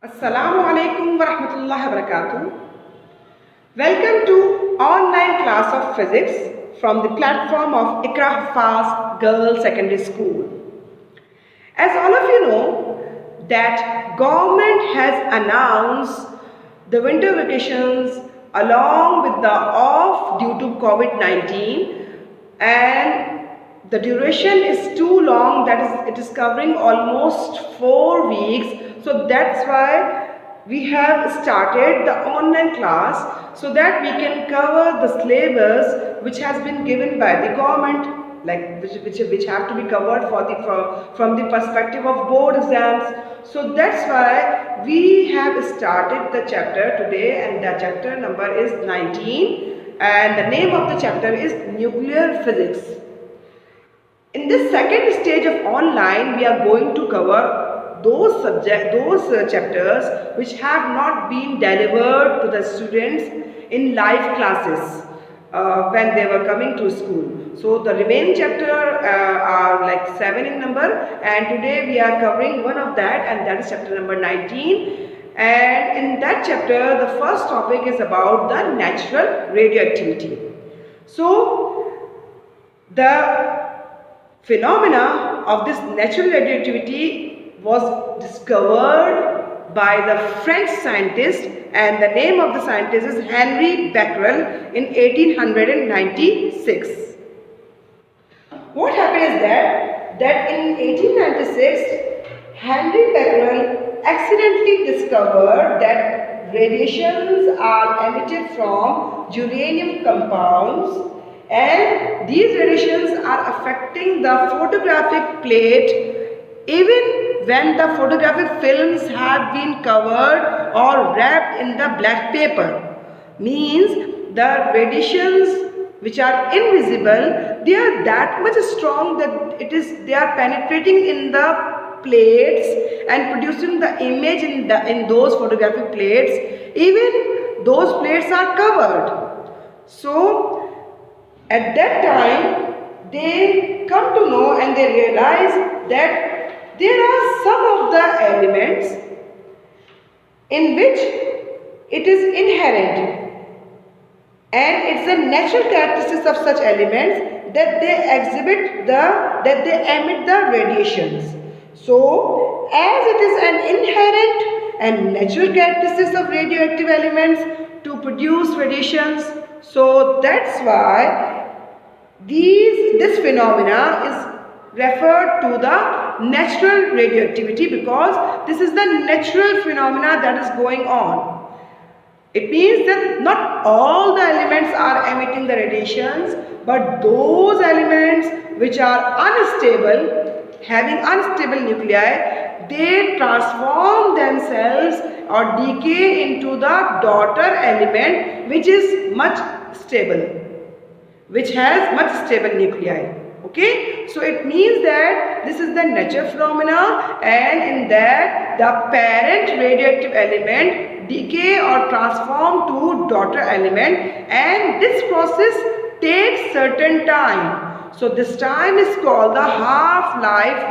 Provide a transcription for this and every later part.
Assalamu alaikum wa rahmatullahi wa barakatuh. Welcome to online class of physics from the platform of Iqra Hafaz Girls Secondary School. As all of you know that government has announced the winter vacations along with the off due to COVID-19, and the duration is too long, that is it is covering almost 4 weeks. So that's why we have started the online class so that we can cover the syllabus which has been given by the government, like which have to be covered from the perspective of board exams. So that's why we have started the chapter today, and the chapter number is 19, and the name of the chapter is nuclear physics. In this second stage of online, we are going to cover those chapters which have not been delivered to the students in live classes when they were coming to school. So the remaining chapter are like 7 in number, and today we are covering one of that, and that is chapter number 19. And in that chapter, the first topic is about the natural radioactivity. So the phenomena of this natural radioactivity was discovered by the French scientist, and the name of the scientist is Henri Becquerel in 1896. What happened is that in 1896, Henri Becquerel accidentally discovered that radiations are emitted from uranium compounds, and these radiations are affecting the photographic plate even when the photographic films have been covered or wrapped in the black paper. Means the radiations which are invisible, they are that much strong that they are penetrating in the plates and producing the image in those photographic plates, even those plates are covered. So at that time, they come to know and they realize that there are some of the elements in which it is inherent, and it's a natural characteristic of such elements that they emit the radiations. So as it is an inherent and natural characteristics of radioactive elements to produce radiations, so that's why this phenomena is referred to the natural radioactivity, because this is the natural phenomena that is going on. It means that not all the elements are emitting the radiations, but those elements which are unstable, having unstable nuclei, they transform themselves or decay into the daughter element which is much stable, which has much stable nuclei. Okay, so it means that this is the natural phenomena, and in that the parent radioactive element decay or transform to daughter element, and this process takes certain time. So this time is called the half-life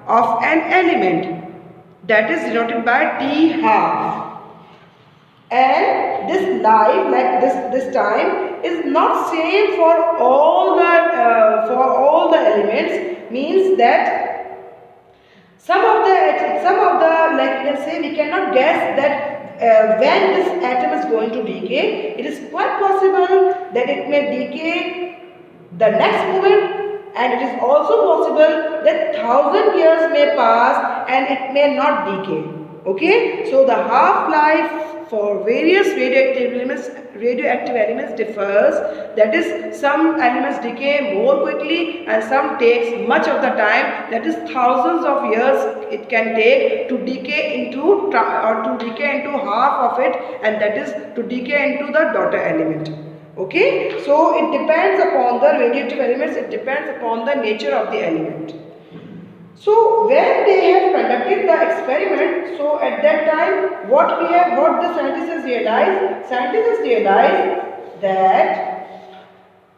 of an element, that is denoted by T half. And this life, like this time, is not same for all the elements. Means that some of the like you can say, we cannot guess that when this atom is going to decay. It is quite possible that it may decay the next moment, and it is also possible that 1000 years may pass and it may not decay. Okay, so the half-life for various radioactive elements differs. That is, some elements decay more quickly and some takes much of the time. That is, thousands of years it can take to decay into half of it, and that is to decay into the daughter element. Okay, so it depends upon the radioactive elements. It depends upon the nature of the element. So when they have conducted the experiment, so at that time what the scientists realized that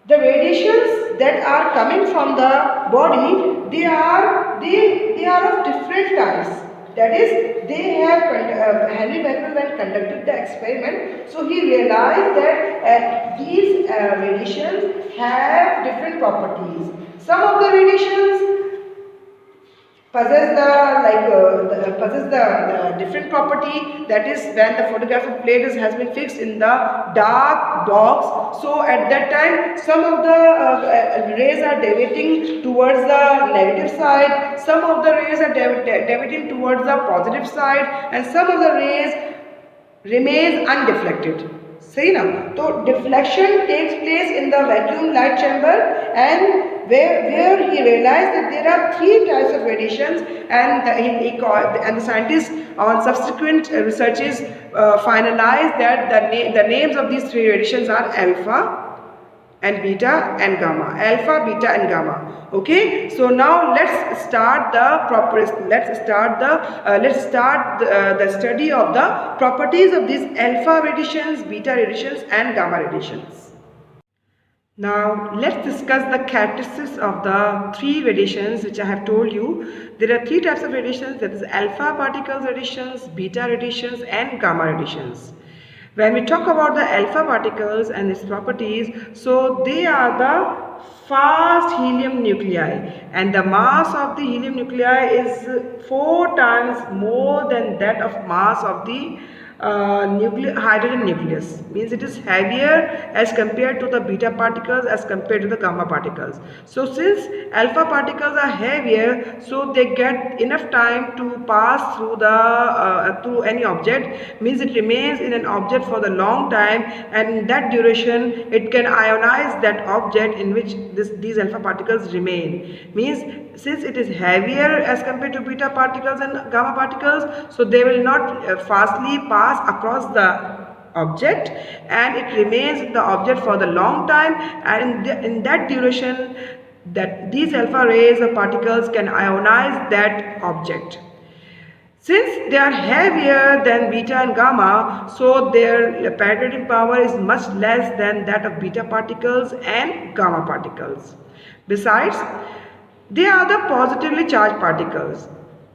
the radiations that are coming from the body, they are of different types. That is, Henry Becquerel, when conducted the experiment, so he realized that these radiations have different properties. Some of the radiations possess the different property, that is when the photographic plate has been fixed in the dark box. So at that time some of the rays are deviating towards the negative side, some of the rays are deviating towards the positive side, and some of the rays remains undeflected. See now, so deflection takes place in the vacuum light chamber, and where he realized that there are three types of radiations, and the scientists on subsequent researches finalized that the names of these three radiations are alpha and beta and gamma. Alpha, beta and gamma. Okay, so now let's start the study of the properties of these alpha radiations, beta radiations and gamma radiations. Now let's discuss the characteristics of the three radiations which I have told you. There are three types of radiations, that is alpha particles radiations, beta radiations and gamma radiations. When we talk about the alpha particles and its properties, so they are the fast helium nuclei, and the mass of the helium nuclei is 4 times more than that of mass of the hydrogen nucleus. Means it is heavier as compared to the beta particles as compared to the gamma particles. So since alpha particles are heavier, so they get enough time to pass through the through any object, means it remains in an object for the long time, and in that duration it can ionize that object in which these alpha particles remain. Means since it is heavier as compared to beta particles and gamma particles, so they will not fastly pass across the object, and it remains in the object for the long time, and in that duration that these alpha rays or particles can ionize that object. Since they are heavier than beta and gamma, so their penetrating power is much less than that of beta particles and gamma particles. Besides, they are the positively charged particles.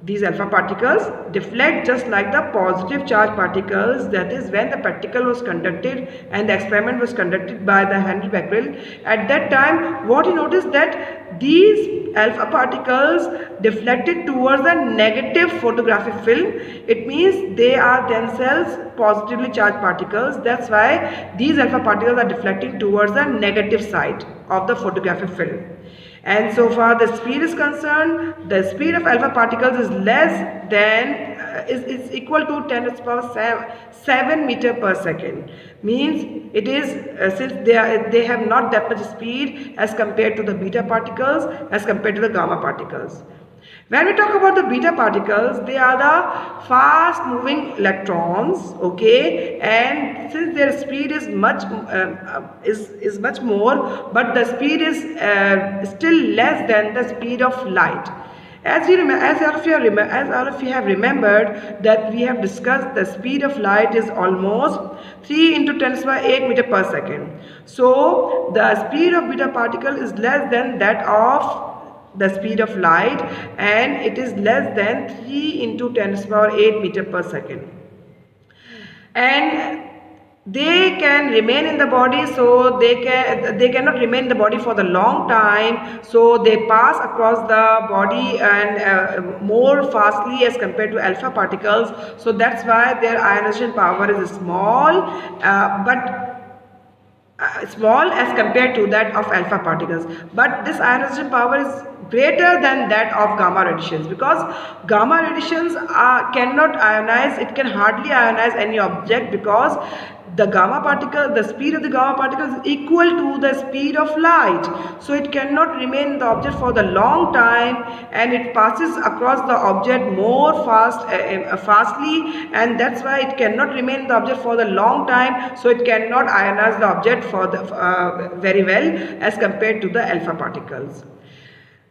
These alpha particles deflect just like the positive charged particles, that is when the practical was conducted and the experiment was conducted by the Henry Becquerel. At that time, what he noticed that these alpha particles deflected towards the negative photographic film. It means they are themselves positively charged particles. That's why these alpha particles are deflecting towards the negative side of the photographic film. And so far the speed is concerned, the speed of alpha particles is less than is equal to 10 to the power 7 meter per second. Means it is since they have not that much speed as compared to the beta particles, as compared to the gamma particles. When we talk about the beta particles, they are the fast moving electrons, okay, and since their speed is much more, but the speed is still less than the speed of light. As all of you have remembered that we have discussed the speed of light is almost 3 into 10 to the power 8 meter per second. So the speed of beta particle is less than that of the speed of light, and it is less than 3 into 10 to the power 8 meter per second. And they can remain in the body, so they cannot remain in the body for the long time, so they pass across the body and more fastly as compared to alpha particles. So that's why their ionization power is small, but small as compared to that of alpha particles. But this ionization power is greater than that of gamma radiations, because gamma radiations cannot ionize, it can hardly ionize any object, because the gamma particle, the speed of the gamma particle is equal to the speed of light, so it cannot remain in the object for the long time, and it passes across the object more fastly, and that's why it cannot remain in the object for the long time, so it cannot ionize the object for the very well as compared to the alpha particles.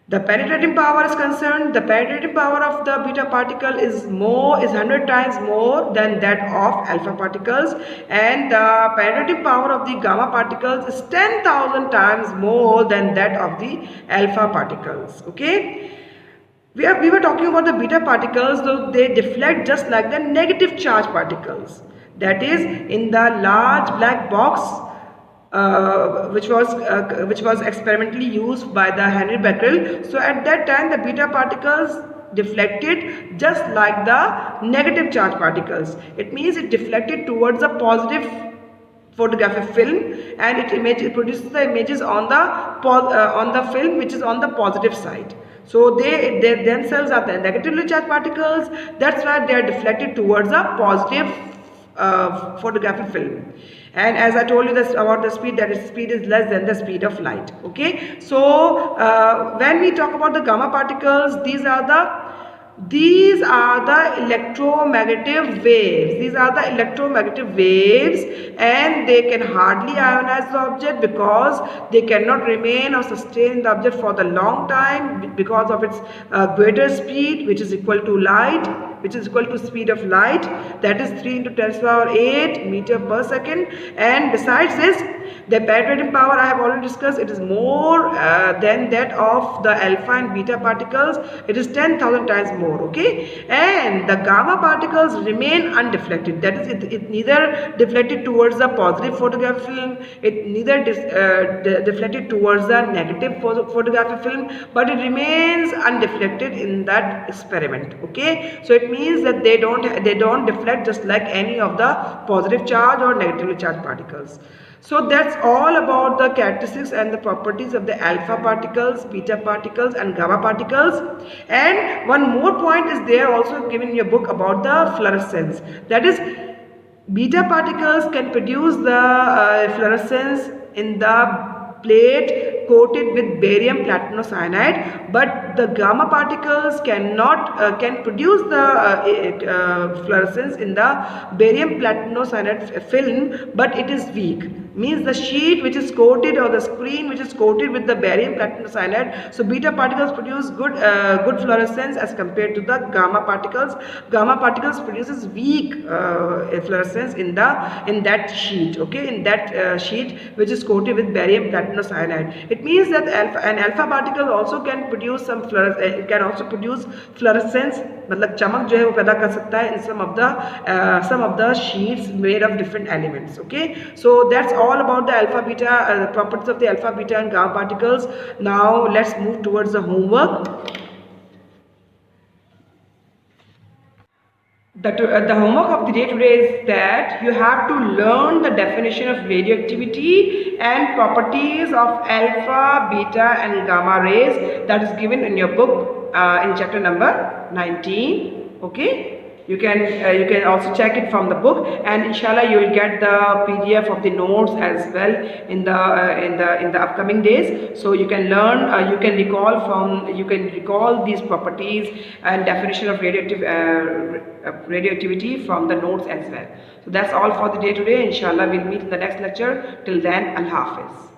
The penetrating power is concerned, the penetrating power of the beta particle is 100 times more than that of alpha particles, and the penetrating power of the gamma particles is 10,000 times more than that of the alpha particles. Okay. We were talking about the beta particles, so they deflect just like the negative charge particles. That is, in the large black box, which was experimentally used by the Henry Becquerel. So at that time, the beta particles deflected just like the negative charge particles. It means it deflected towards a positive photographic film, and it produces the images on the film which is on the positive side. So they themselves are the negatively charged particles. That's why they are deflected towards a positive photographic film. And as I told you this about the speed, that its speed is less than the speed of light. Okay, so when we talk about the gamma particles, these are the electromagnetic waves. These are the electromagnetic waves, and they can hardly ionize the object because they cannot remain or sustain the object for the long time because of its greater speed, which is equal to light, which is equal to speed of light, that is 3 into 10 to the power 8 meter per second. And besides this, the penetrating power I have already discussed, it is more than that of the alpha and beta particles. It is 10,000 times more. Okay, and the gamma particles remain undeflected. That is, it neither deflected towards the positive photographic film, it neither deflected towards the negative photographic film, but it remains undeflected in that experiment. Okay, so it means that they don't deflect just like any of the positive charge or negatively charged particles. So that's all about the characteristics and the properties of the alpha particles, beta particles and gamma particles. And one more point is there also given in your book about the fluorescence. That is, beta particles can produce the fluorescence in the plate coated with barium platinocyanide, but the gamma particles can produce the fluorescence in the barium platinocyanide film, but it is weak. Means the sheet which is coated, or the screen which is coated with the barium platinocyanide, so beta particles produce good fluorescence as compared to the gamma particles. Gamma particles produces weak fluorescence in that sheet. Okay, in that sheet which is coated with barium platinocyanide. It means that an alpha particle also can produce some fluorescence, मतलब चमक जो है वो पैदा कर सकता है in some of the sheets made of different elements. Okay, so that's all about the alpha beta, the properties of the alpha beta and gamma particles. Now let's move towards the homework. The homework of the day today is that you have to learn the definition of radioactivity and properties of alpha, beta and gamma rays, that is given in your book in chapter number 19. Okay, you can also check it from the book, and inshallah you will get the PDF of the notes as well in the upcoming days. So you can learn, you can recall these properties and definition of radioactivity from the notes as well. So that's all for the day today. Inshallah we'll meet in the next lecture. Till then, Allah Hafiz.